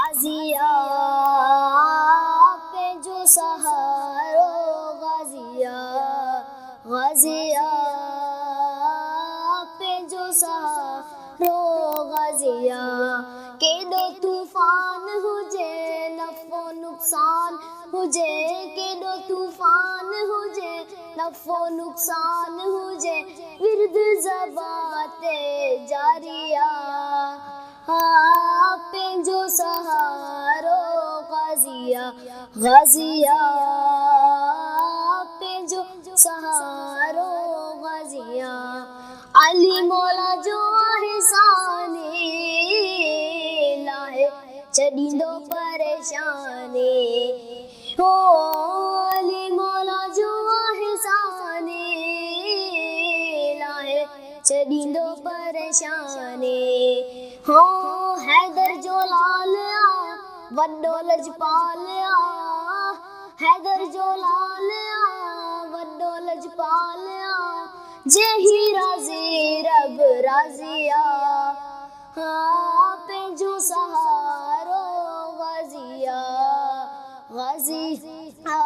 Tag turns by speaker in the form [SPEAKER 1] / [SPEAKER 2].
[SPEAKER 1] गाजिया पे जो सहारो गाजिया, गाजिया पे जो सहारो गाजिया, के दो तूफान हुजे नफो नुकसान हुजे, के दो तूफान हुजे नफो नुकसान हुजे, विरद ज़बाते जारिया पंहिंजो सहारो गाजिया, गाजिया पंहिंजो सहारो गाजिया, अली मौला जो एहसानी लाहे छॾींदो परेशानी, हो अली मौला जो एहसानी लाहे छॾींदो परेशानी, हो हैदर जो लाल आ वॾो लजपाल आ, हैदर जो लाल आ वॾो लजपाल आ, जेही राज़ी रब राज़ी आ, पंहिंजो सहारो गाजिया, गाजिया।